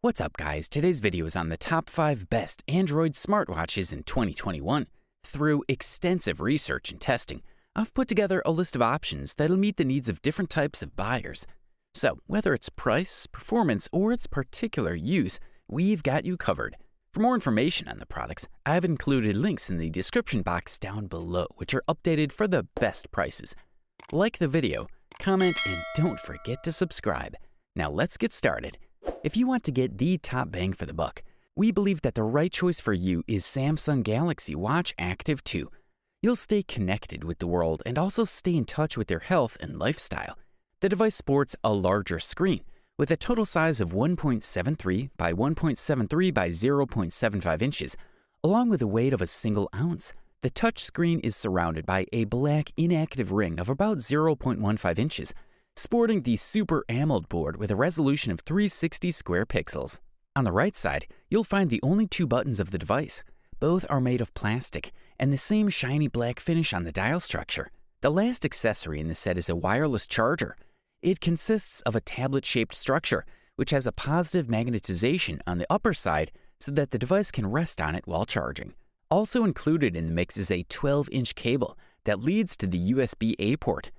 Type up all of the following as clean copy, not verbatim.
What's up guys, today's video is on the top 5 best Android smartwatches in 2021. Through extensive research and testing, I've put together a list of options that'll meet the needs of different types of buyers. So whether it's price, performance, or its particular use, we've got you covered. For more information on the products, I've included links in the description box down below, which are updated for the best prices. Like the video, comment, and don't forget to subscribe. Now let's get started. If you want to get the top bang for the buck, we believe that the right choice for you is Samsung Galaxy Watch Active 2. You'll stay connected with the world and also stay in touch with your health and lifestyle. The device sports a larger screen with a total size of 1.73 by 1.73 by 0.75 inches, along with a weight of a single ounce. The touch screen is surrounded by a black inactive ring of about 0.15 inches, sporting the Super AMOLED board with a resolution of 360 square pixels. On the right side, you'll find the only 2 buttons of the device. Both are made of plastic and the same shiny black finish on the dial structure. The last accessory in the set is a wireless charger. It consists of a tablet-shaped structure, which has a positive magnetization on the upper side so that the device can rest on it while charging. Also included in the mix is a 12-inch cable that leads to the USB-A port.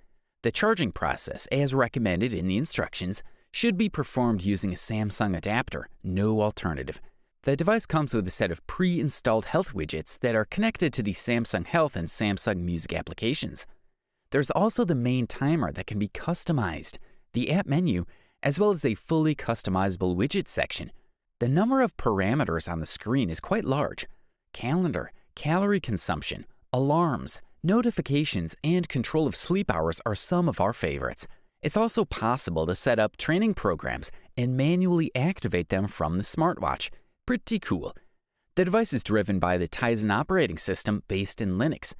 The charging process, as recommended in the instructions, should be performed using a Samsung adapter, no alternative. The device comes with a set of pre-installed health widgets that are connected to the Samsung Health and Samsung Music applications. There's also the main timer that can be customized, the app menu, as well as a fully customizable widget section. The number of parameters on the screen is quite large. Calendar, calorie consumption, alarms, notifications, and control of sleep hours are some of our favorites. It's also possible to set up training programs and manually activate them from the smartwatch. Pretty cool. The device is driven by the TicZone operating system based in Linux.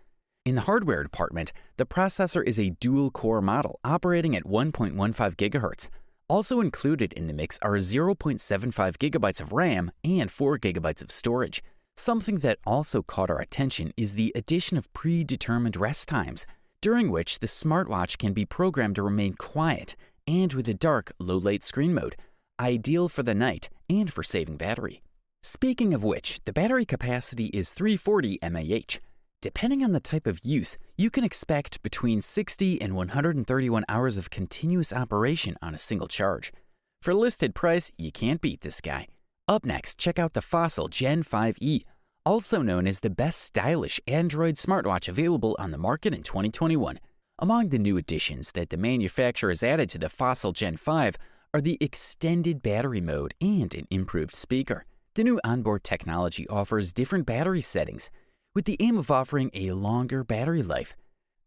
In the hardware department, the processor is a dual-core model operating at 1.15 GHz. Also included in the mix are 0.75 GB of RAM and 4 GB of storage. Something that also caught our attention is the addition of predetermined rest times, during which the smartwatch can be programmed to remain quiet and with a dark, low-light screen mode, ideal for the night and for saving battery. Speaking of which, the battery capacity is 340 mAh. Depending on the type of use, you can expect between 60 and 131 hours of continuous operation on a single charge. For a listed price, you can't beat this guy. Up next, check out the Fossil Gen 5e, also known as the best stylish Android smartwatch available on the market in 2021. Among the new additions that the manufacturer has added to the Fossil Gen 5 are the extended battery mode and an improved speaker. The new onboard technology offers different battery settings, with the aim of offering a longer battery life.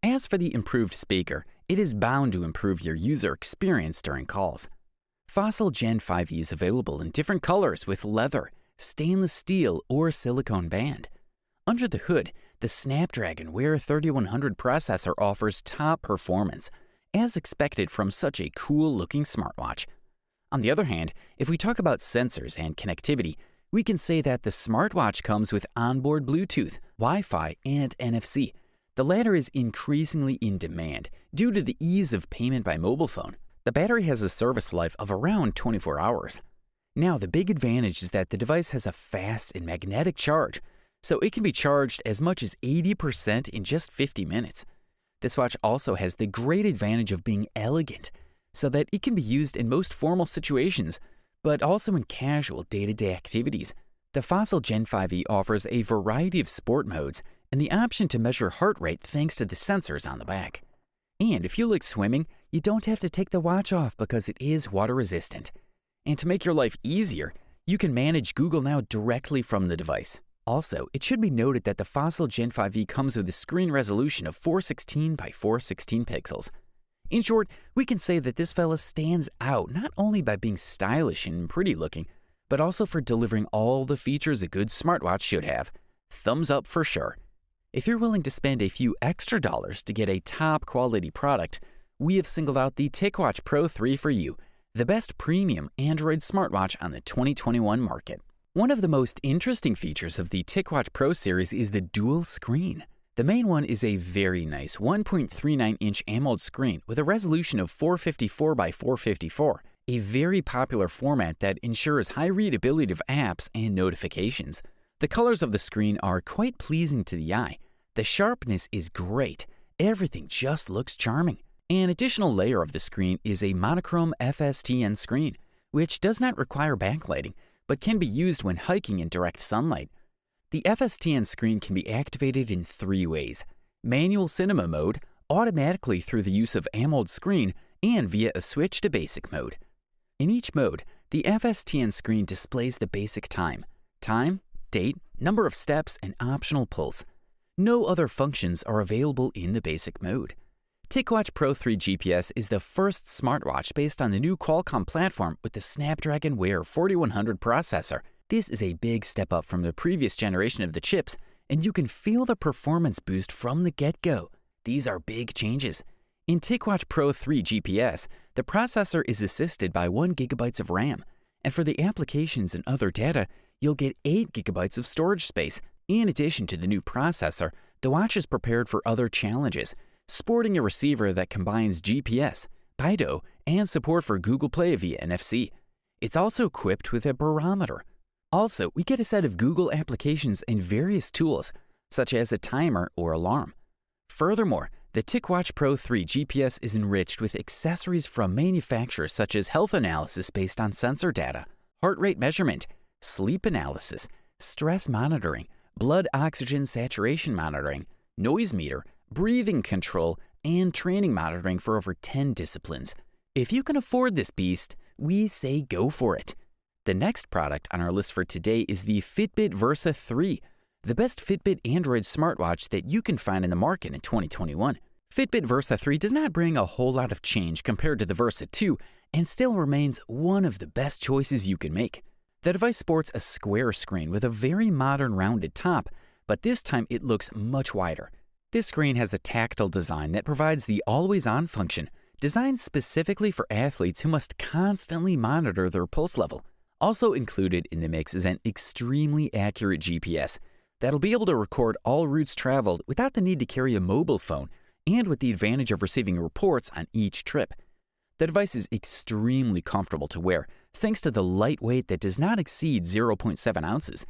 As for the improved speaker, it is bound to improve your user experience during calls. Fossil Gen 5e is available in different colors with leather, stainless steel, or silicone band. Under the hood, the Snapdragon Wear 3100 processor offers top performance, as expected from such a cool-looking smartwatch. On the other hand, if we talk about sensors and connectivity, we can say that the smartwatch comes with onboard Bluetooth, Wi-Fi, and NFC. The latter is increasingly in demand due to the ease of payment by mobile phone. The battery has a service life of around 24 hours. Now, the big advantage is that the device has a fast and magnetic charge, so it can be charged as much as 80% in just 50 minutes. This watch also has the great advantage of being elegant, so that it can be used in most formal situations, but also in casual day-to-day activities. The Fossil Gen 5e offers a variety of sport modes and the option to measure heart rate thanks to the sensors on the back. And if you like swimming, you don't have to take the watch off because it is water resistant. And to make your life easier, you can manage Google Now directly from the device. Also, it should be noted that the Fossil Gen 5e comes with a screen resolution of 416 by 416 pixels. In short, we can say that this fella stands out not only by being stylish and pretty looking, but also for delivering all the features a good smartwatch should have. Thumbs up for sure. If you're willing to spend a few extra dollars to get a top quality product, we have singled out the TicWatch Pro 3 for you, the best premium Android smartwatch on the 2021 market. One of the most interesting features of the TicWatch Pro series is the dual screen. The main one is a very nice 1.39-inch AMOLED screen with a resolution of 454 by 454 a very popular format that ensures high readability of apps and notifications. The colors of the screen are quite pleasing to the eye. The sharpness is great. Everything just looks charming. An additional layer of the screen is a monochrome FSTN screen, which does not require backlighting, but can be used when hiking in direct sunlight. The FSTN screen can be activated in 3 ways: manual cinema mode, automatically through the use of AMOLED screen, and via a switch to basic mode. In each mode, the FSTN screen displays the basic time, date, number of steps, and optional pulse. No other functions are available in the basic mode. TicWatch Pro 3 GPS is the first smartwatch based on the new Qualcomm platform with the Snapdragon Wear 4100 processor. This is a big step up from the previous generation of the chips, and you can feel the performance boost from the get-go. These are big changes. In TicWatch Pro 3 GPS, the processor is assisted by 1 GB of RAM, and for the applications and other data, you'll get 8 GB of storage space. In addition to the new processor, the watch is prepared for other challenges, sporting a receiver that combines GPS, Baidu, and support for Google Play via NFC. It's also equipped with a barometer. Also, we get a set of Google applications and various tools, such as a timer or alarm. Furthermore, the TicWatch Pro 3 GPS is enriched with accessories from manufacturers such as health analysis based on sensor data, heart rate measurement, sleep analysis, stress monitoring, blood oxygen saturation monitoring, noise meter, breathing control, and training monitoring for over 10 disciplines. If you can afford this beast, we say go for it. The next product on our list for today is the Fitbit Versa 3, the best Fitbit Android smartwatch that you can find in the market in 2021. Fitbit Versa 3 does not bring a whole lot of change compared to the Versa 2 and still remains one of the best choices you can make. The device sports a square screen with a very modern rounded top, but this time it looks much wider. This screen has a tactile design that provides the always-on function, designed specifically for athletes who must constantly monitor their pulse level. Also included in the mix is an extremely accurate GPS that'll be able to record all routes traveled without the need to carry a mobile phone and with the advantage of receiving reports on each trip. The device is extremely comfortable to wear thanks to the lightweight that does not exceed 0.7 ounces.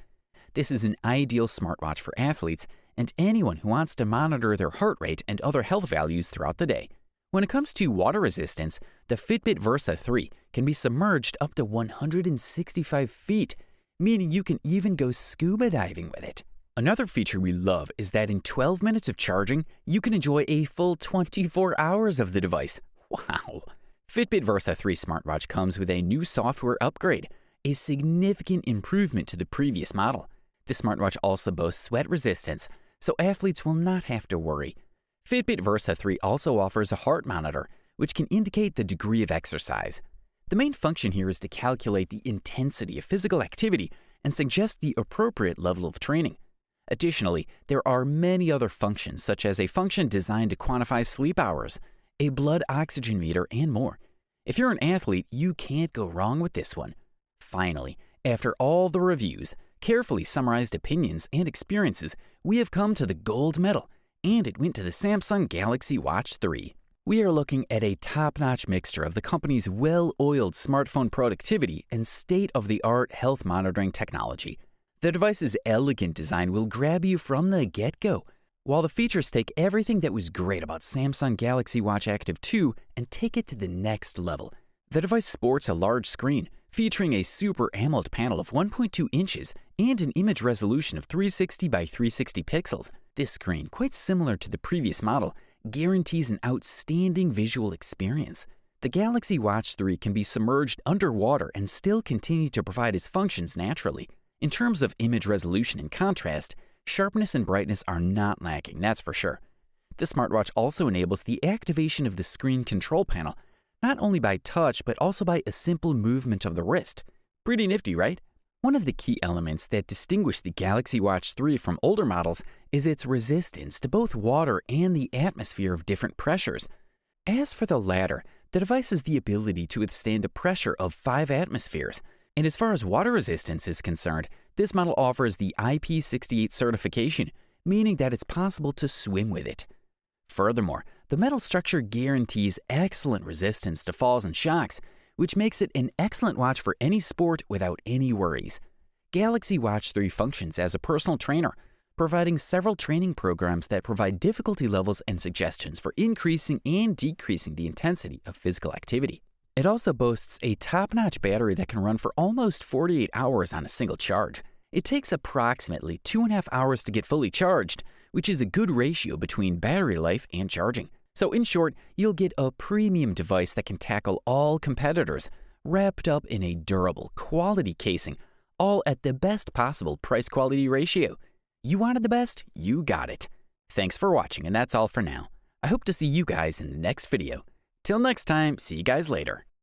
This is an ideal smartwatch for athletes and anyone who wants to monitor their heart rate and other health values throughout the day. When it comes to water resistance, the Fitbit Versa 3 can be submerged up to 165 feet, meaning you can even go scuba diving with it. Another feature we love is that in 12 minutes of charging, you can enjoy a full 24 hours of the device. Wow! Fitbit Versa 3 smartwatch comes with a new software upgrade, a significant improvement to the previous model. The smartwatch also boasts sweat resistance, so athletes will not have to worry. Fitbit Versa 3 also offers a heart monitor, which can indicate the degree of exercise. The main function here is to calculate the intensity of physical activity and suggest the appropriate level of training. Additionally, there are many other functions, such as a function designed to quantify sleep hours, a blood oxygen meter, and more. If you're an athlete, you can't go wrong with this one. Finally, after all the reviews, carefully summarized opinions, and experiences, we have come to the gold medal, and it went to the Samsung Galaxy Watch 3. We are looking at a top-notch mixture of the company's well-oiled smartphone productivity and state-of-the-art health monitoring technology. The device's elegant design will grab you from the get-go, while the features take everything that was great about Samsung Galaxy Watch Active 2 and take it to the next level. The device sports a large screen, featuring a Super AMOLED panel of 1.2 inches and an image resolution of 360 by 360 pixels. This screen, quite similar to the previous model, guarantees an outstanding visual experience. The Galaxy Watch 3 can be submerged underwater and still continue to provide its functions naturally. In terms of image resolution and contrast, sharpness and brightness are not lacking, that's for sure. The smartwatch also enables the activation of the screen control panel, not only by touch but also by a simple movement of the wrist. Pretty nifty, right? One of the key elements that distinguish the Galaxy Watch 3 from older models is its resistance to both water and the atmosphere of different pressures. As for the latter, the device has the ability to withstand a pressure of 5 atmospheres. And as far as water resistance is concerned, this model offers the IP68 certification, meaning that it's possible to swim with it. Furthermore, the metal structure guarantees excellent resistance to falls and shocks, which makes it an excellent watch for any sport without any worries. Galaxy Watch 3 functions as a personal trainer, providing several training programs that provide difficulty levels and suggestions for increasing and decreasing the intensity of physical activity. It also boasts a top-notch battery that can run for almost 48 hours on a single charge. It takes approximately 2.5 hours to get fully charged, which is a good ratio between battery life and charging. So in short, you'll get a premium device that can tackle all competitors, wrapped up in a durable, quality casing, all at the best possible price-quality ratio. You wanted the best, you got it. Thanks for watching, and that's all for now. I hope to see you guys in the next video. Till next time, see you guys later.